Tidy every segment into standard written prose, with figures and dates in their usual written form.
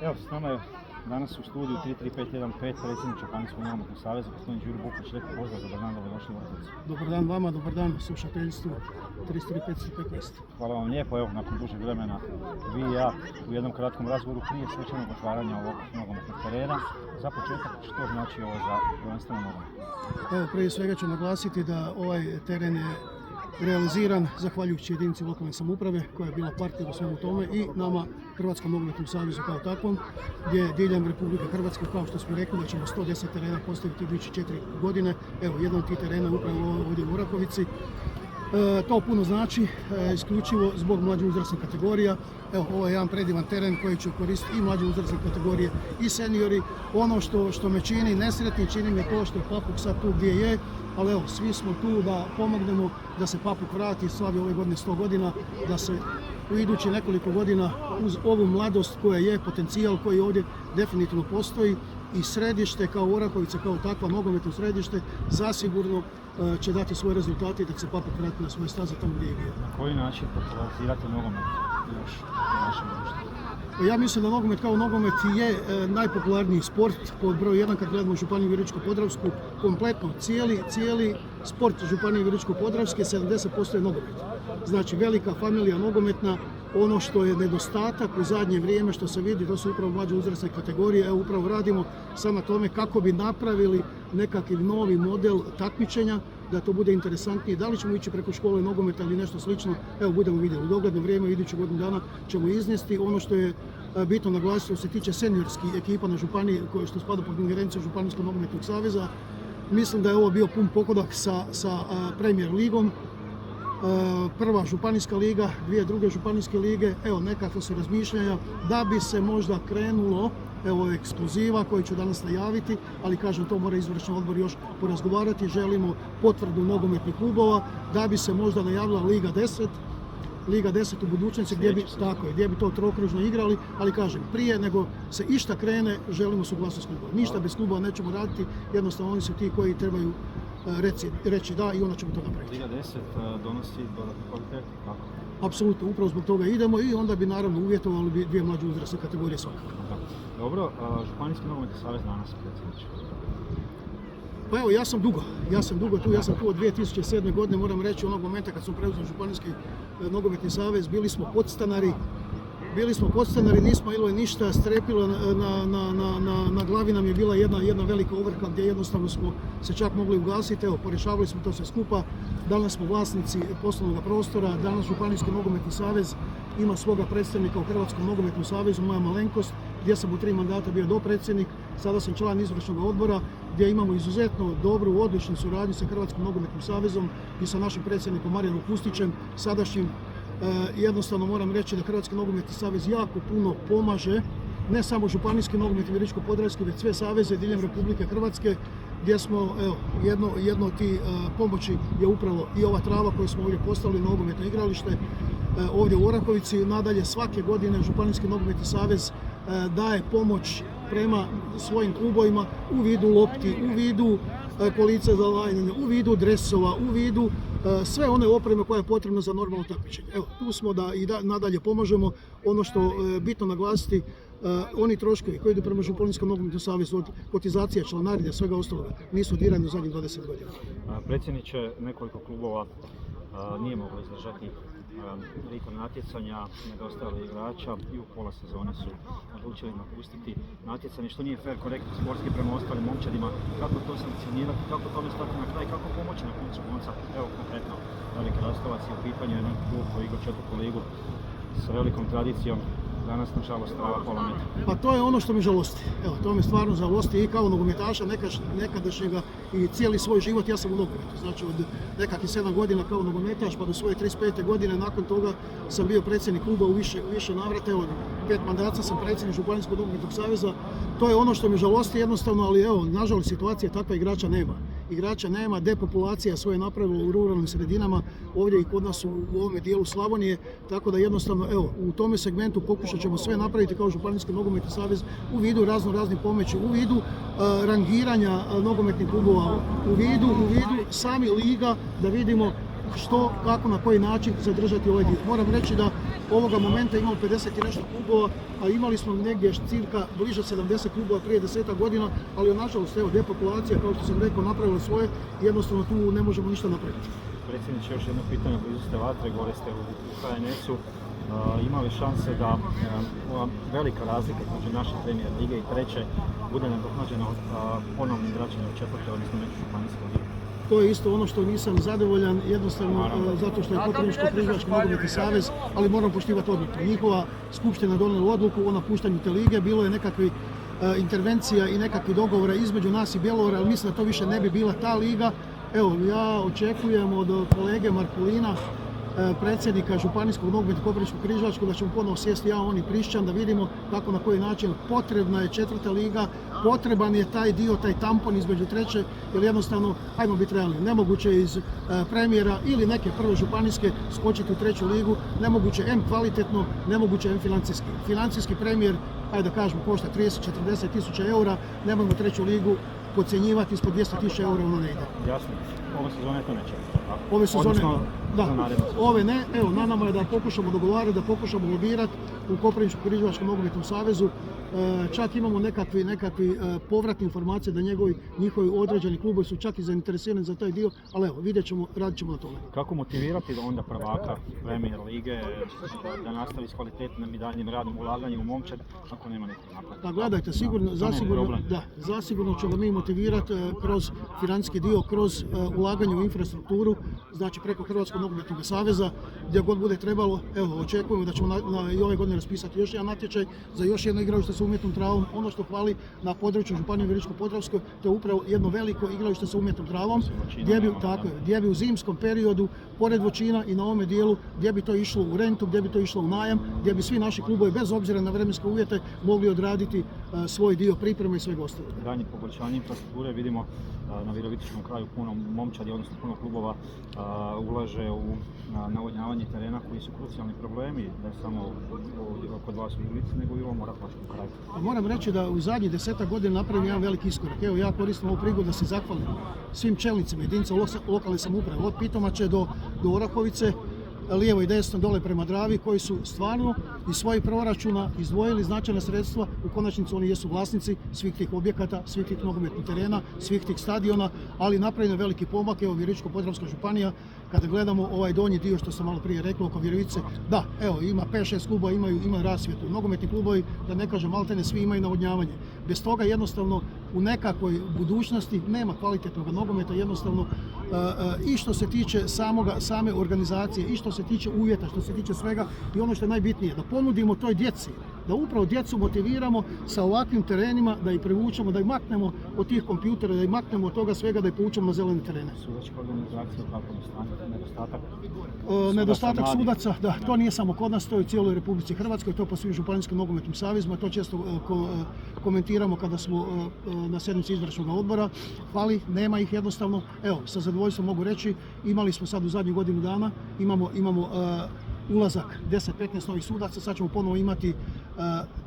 Evo, s nama je danas u studiju 33515 predsjednik Županijskog nogometnog saveza, gospodin Đuro Buković. Lijep pozdrav, dobar dan, dobrodošli u Vrhovcu. Dobar dan vama, dobar dan slušateljstvu 33515. Hvala vam lijepo, evo, nakon dužeg vremena vi i ja u jednom kratkom razgovoru prije svečanog otvaranja ovog nogometnog terena. Za početak, što znači ovo za prvenstveno nogomet? Evo, prije svega ću naglasiti da ovaj teren je realiziran zahvaljujući jedinici lokalne samouprave koja je bila partner u svemu tome i nama Hrvatskom nogometnom savezu kao takvom, gdje diljem Republike Hrvatske, kao što smo rekli, da ćemo 110 terena postaviti idući 4 godine. Evo, jedan od tih terena je upravo ovdje u Orahovici. To puno znači, isključivo zbog mlađe uzrasnih kategorija. Evo, ovo je jedan predivan teren koji će koristiti i mlađe uzrasne kategorije i seniori. Ono što me čini nesretni, čini me to što je Papuk sad tu gdje je, ali evo, svi smo tu da pomognemo da se Papuk vrati, slavi ove godine 100 godina, da se u idući nekoliko godina uz ovu mladost koja je potencijal koji ovdje definitivno postoji i središte kao Orahovica, kao takva nogometno središte, zasigurno će dati svoje rezultate i da se Papuk vrati na svoje staze tamo gdje je bio. Na koji način popularizirati nogomet još u našem društvu? Ja mislim da nogomet kao nogomet je najpopularniji sport pod broj 1 kad gledamo Županiju Virovitičko-podravsku, kompletno cijeli sport Županije Virovitičko-podravske 70% je nogomet. Znači velika familija nogometna, ono što je nedostatak u zadnje vrijeme što se vidi, to su upravo mlađe uzrasne kategorije, evo upravo radimo sad na tome kako bi napravili nekakav novi model takmičenja, da to bude interesantnije. Da li ćemo ići preko škole nogometa ili nešto slično, evo budemo vidjeli. U dogledno vrijeme, iduću godinu dana ćemo iznijesti. Ono što je bitno naglasiti što se tiče seniorskih ekipa na Županiji, koje što spada pod ingerenciju Županijskog nogometnog saveza, mislim da je ovo bio pun pogodak sa Premier ligom. Prva županijska liga, dvije druge županijske lige, evo nekako su razmišljanja da bi se možda krenulo, evo ekskluziva koju ću danas najaviti, ali kažem to mora izvršni odbor još porazgovarati, želimo potvrdu nogometnih klubova da bi se možda najavila Liga 10 u budućnosti gdje bi to trokružno igrali, ali kažem, prije nego se išta krene, želimo suglasnost klubova. Ništa bez klubova nećemo raditi, jednostavno oni su ti koji trebaju reći da i onda ćemo to napraviti. Liga 10 donosi dodatnu kvalitetu, kako? Apsolutno, upravo zbog toga idemo i onda bi naravno uvjetovali dvije mlađe uzrasne kategorije svakako. Dobro, Županijski nogometni savez danas, predsjedniče. Pa evo, ja sam dugo tu, ja sam tu od 2007. godine, moram reći, onog momenta kad smo preuzeli Županijski nogometni savez, bili smo podstanari, nismo imali ništa, strepilo na glavi nam je bila jedna velika ovrha gdje jednostavno smo se čak mogli ugasiti, evo, porješavali smo to sve skupa, danas smo vlasnici poslovnog prostora, danas Županijski nogometni savez ima svoga predstavnika u Hrvatskom nogometnom savezu, moja malenkost, gdje sam u 3 mandata bio dopredsjednik, sada sam član izvršnog odbora, gdje imamo izuzetno dobru, odličnu suradnju sa Hrvatskim nogometnim savezom i sa našim predsjednikom Marijanom Kustićem, sadašnjim. Jednostavno moram reći da Hrvatski nogometni savez jako puno pomaže, ne samo Županijski nogometni Virovitičko-podravski, već sve saveze diljem Republike Hrvatske, gdje smo, evo, jedno od tih pomoći je upravo i ova trava koju smo ovdje postavili, nogometno igralište ovdje u Orahovici. Nadalje, svake godine Županijski nogometni savez daje pomoć prema svojim klubovima u vidu lopti, u vidu kolica za lajnanje, u vidu dresova, u vidu sve one opreme koja je potrebna za normalno takmičenje. Evo, tu smo da i nadalje pomažemo. Ono što je bitno naglasiti, oni troškovi koji idu prema Županijskom nogometnom savezu od kotizacije, članarine, svega ostaloga, nisu dirani u zadnjih 20 godina. Predsjedniče, nekoliko klubova nije moglo izdržati ritam natjecanja, nedostajalo igrača i u pola sezone su odlučili napustiti natjecanje, što nije fair, korektno sportski prema ostalim momčadima. Kako to sankcionirati, kako tome stati na kraj, kako pomoći na konca? Evo konkretno, Veliki Rastovac je u pitanju jedan klub koji igra 4. ligu sa velikom tradicijom. Danas, nažalost, trava pola metra. Pa to je ono što me žalosti. Evo, to me stvarno žalosti i kao nogometaša nekadašnjega i cijeli svoj život ja sam u nogometu. Znači od nekakvih 7 godina kao nogometaš pa do svoje 35. godine, nakon toga sam bio predsjednik kluba u više navrata. Evo, 5 mandata sam predsjednik Županijskog nogometnog saveza. To je ono što me žalosti jednostavno, ali evo, nažalost situacija takva igrača nema. Depopulacija svoje napravila u ruralnim sredinama, ovdje i kod nas u ovome dijelu Slavonije, tako da jednostavno, evo, u tome segmentu pokušat ćemo sve napraviti kao Županijski nogometni savez u vidu raznih pomoći, u vidu rangiranja nogometnih klubova, u vidu sami liga, da vidimo što, kako, na koji način zadržati ovaj dio. Moram reći da Ovoga momenta imamo 50 i nešto klubova, a imali smo negdje cirka bliže 70 klubova prije 10 godina, ali nažalost evo depopulacija, kao što sam rekao, napravila svoje i jednostavno tu ne možemo ništa napraviti. Predsjedniče, još jedno pitanje, blizu ste vatre, gore ste u HNS-u. Ima li šanse da ova velika razlika između naše premijer lige i treće bude nadoknađeno ponovnim vraćanjem u četvrte, odnosno međužupanijske lige? To je isto ono što nisam zadovoljan, jednostavno zato što je Koprivničko-križevački nogometni savez, ali moram poštivati odluku. Njihova skupština donijela odluku o napuštanju te lige, bilo je nekakvi intervencija i nekakvi dogovora između nas i Bjelovara, ali mislim da to više ne bi bila ta liga. Evo, ja očekujem od kolege Markulina, predsjednika Županijskog nogometnog Koprivničko-križevačkog, da ćemo ponovo sjesti ja, on i Prišćan, da vidimo kako, na koji način potrebna je četvrta liga, potreban je taj dio, taj tampon između treće, jer jednostavno, ajmo biti realni, nemoguće iz premijera ili neke prve županijske skočiti u treću ligu, nemoguće M kvalitetno, nemoguće M financijski. Financijski premijer, ajde da kažemo, košta 30-40 tisuća eura, nemojmo treću ligu podcjenjivati, ispod 200.000 eura ono ne ide. Jasno, ove sezone to neće. Ove sezone, da, naredno. ove ne, evo na nama je da pokušamo dogovarati, da pokušamo lobirati u Koprivničko-križevačkom nogometnom savezu. Čak imamo nekakvi povratne informacije da njihovi određeni klubovi su čak i zainteresirani za taj dio, ali evo, vidjet ćemo, radit ćemo na tome. Kako motivirati onda prvaka Premier lige da nastavi s kvalitetnim i daljnjim radom, ulaganjem u momčad ako nema nekog naplata? Pa gledajte, zasigurno ćemo mi motivirati kroz financijski dio, kroz ulaganje u infrastrukturu, znači preko Hrvatskog nogometnog saveza, gdje god bude trebalo. Evo, očekujemo da ćemo i ove godine raspisati još jedan natječaj za još jedno igralište sa umjetnom travom. Ono što hvali na području Županije Virovitičko-podravskoj, to je upravo jedno veliko igralište sa umjetnom travom, gdje bi u zimskom periodu, pored Voćina i na ovome dijelu, gdje bi to išlo u rentu, gdje bi to išlo u najam, gdje bi svi naši klubovi, bez obzira na vremenske uvjete, mogli odraditi svoj dio pripreme i svega ostalog. Daljnje poboljšanje infrastrukture, vidimo na Virovitičkom kraju puno momčadi, odnosno puno klubova ulaže u navodnjavanje terena koji su krucijalni problemi, ne samo kod vas u Virovitici, nego i u ovom Orahovačkom kraju. Moram reći da u zadnjih 10 godina napravim jedan veliki iskorak. Evo, ja koristim ovu prigodu da se zahvalim svim čelnicima jedinica lokalne samouprave, od Pitomače do Orahovice, lijevo i desno dole prema Dravi, koji su stvarno iz svojih proračuna izdvojili značajna sredstva. U konačnici oni jesu vlasnici svih tih objekata, svih tih nogometnih terena, svih tih stadiona, ali napravljeno veliki pomak. Evo, Virovitičko-podravska županija, kada gledamo ovaj donji dio što sam malo prije rekao oko Virovice, da, evo, ima 5-6 kluba, imaju rasvjetu. Nogometni klubovi, da ne kažem maltene, svi imaju navodnjavanje. Bez toga jednostavno u nekakvoj budućnosti nema kvalitetnog nogometa, jednostavno i što se tiče same organizacije, i što se tiče uvjeta, što se tiče svega, i ono što je najbitnije, da ponudimo toj djeci, da upravo djecu motiviramo sa ovakvim terenima, da ih privučemo, da ih maknemo od tih kompjutera, da ih maknemo od toga svega, da ih povučemo na zelene terene. Sudačka organizacija, kako nedostatak? Nedostatak sudaca, da, to nije samo kod nas, to je u cijeloj Republici Hrvatskoj, to po svim županijskim nogometnim savezima, to često komentiramo kada smo na sjednici izvršnog odbora. Fali, nema ih jednostavno. Evo, sa zadovoljstvom mogu reći, imali smo sad u zadnjih godinu dana, imamo ulazak 10-15 novih sudaca, sad ćemo ponovo imati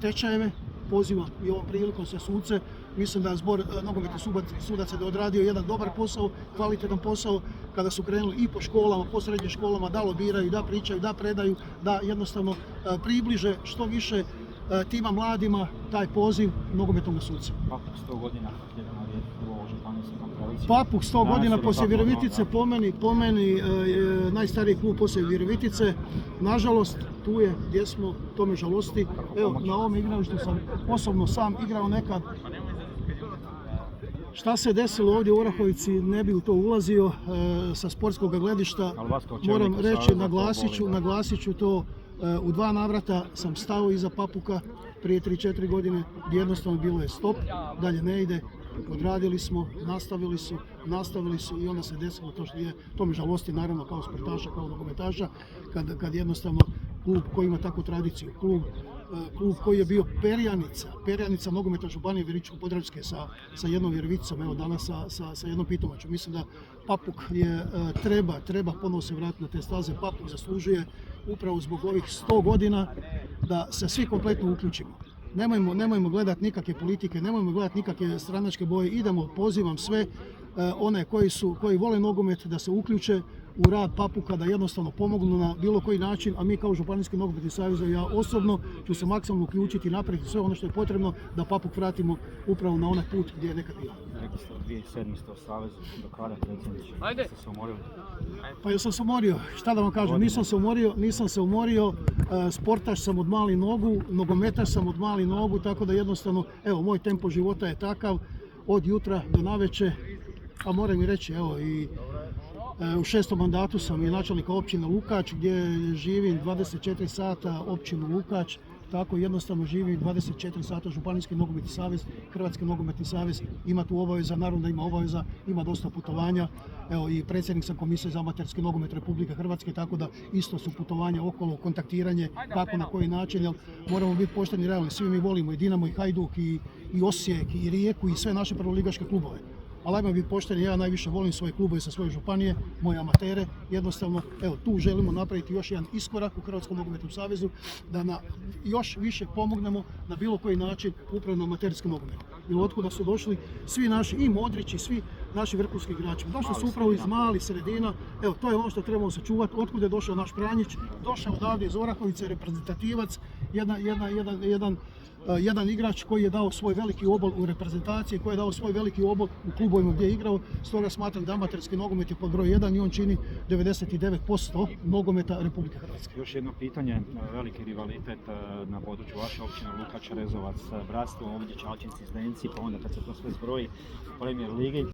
tečajeve. Pozivam i ovom prilikom sve suce, mislim da zbor nogometnih sudaca da je odradio jedan dobar posao, kvalitetan posao, kada su krenuli i po školama, po srednjim školama, da lobiraju, da pričaju, da predaju, da jednostavno približe što više tima mladima taj poziv nogometnog suca. Papuk 100 godina, jedan od u županijskom tradiciji. Papuk 100 godina poslije Virovitice, po meni najstariji klub poslije Virovitice. Nažalost, tu je gdje smo, to me žalosti. Evo, na ovom igralištu sam osobno sam igrao nekad. Šta se desilo ovdje u Orahovici, ne bi u to ulazio sa sportskog gledišta. Moram reći, naglasit ću to, u 2 navrata sam stao iza Papuka prije 3-4 godine, gdje jednostavno bilo je stop, dalje ne ide, odradili smo, nastavili su i onda se desilo to što je. To me žalosti naravno kao sportaša, kao nogometaša, kad jednostavno klub koji ima takvu tradiciju, klub koji je bio perjanica nogometa Županije Virovitičko-podravske sa jednom Virovicom, evo danas sa jednom Pitomačom. Mislim da Papuk treba ponovo se vratiti na te staze. Papuk zaslužuje upravo zbog ovih 100 godina da se svi kompletno uključimo. Nemojmo gledati nikakve politike, nemojmo gledati nikakve stranačke boje, pozivam sve one koji vole nogomet da se uključe u rad Papuka da jednostavno pomognu na bilo koji način, a mi kao Županijski nogometni savez, ja osobno ću se maksimalno uključiti i napraviti sve ono što je potrebno da Papuk vratimo upravo na onaj put gdje je nekad bio. Rekli ste, 2007. ste u Savezu, do kada predsjedniče? Ajde! Ste se umorili? Pa ja sam se umorio, šta da vam kažem, nisam se umorio, sportaš sam od malih nogu, nogometaš sam od malih nogu, tako da jednostavno, evo, moj tempo života je takav, od jutra do navečer, a moram i reći, evo, i u 6. mandatu sam i načelnik općine Lukač, gdje živim 24 sata općinu Lukač, tako jednostavno živim 24 sata Županijski nogometni savez, Hrvatski nogometni savez ima tu obaveza, naravno da ima obaveza, ima dosta putovanja, evo i predsjednik sam Komisije za amaterski nogomet Republike Hrvatske, tako da isto su putovanja okolo, kontaktiranje, kako na koji način, jer moramo biti pošteni i realni, svi mi volimo i Dinamo i Hajduk i Osijek i Rijeku i sve naše prvoligaške klubove. Ali ajmo biti pošteni, ja najviše volim svoje klubove sa svoje županije, moje amatere, jednostavno, evo, tu želimo napraviti još jedan iskorak u Hrvatskom nogometnom savezu, da još više pomognemo na bilo koji način upravo na amaterski nogomet. Jer otkuda su došli svi naši, i Modrić i svi naši vrhunski igrači. Došli su upravo iz malih sredina, evo, to je ono što trebamo sačuvati, otkud je došao naš Pranjić, došao odavde iz Orahovice, reprezentativac, jedan igrač koji je dao svoj veliki obol u reprezentaciji, koji je dao svoj veliki obol u klubovima gdje je igrao, stoga smatram da amaterski nogomet je pod broj 1 i on čini 99% nogometa Republike Hrvatske. Još jedno pitanje, veliki rivalitet na području vaše općine Lukač, Rezovac, Bratstvo, ovdje Čačinci, Zdenci, pa onda kad se to sve zbroji u Premier ligi.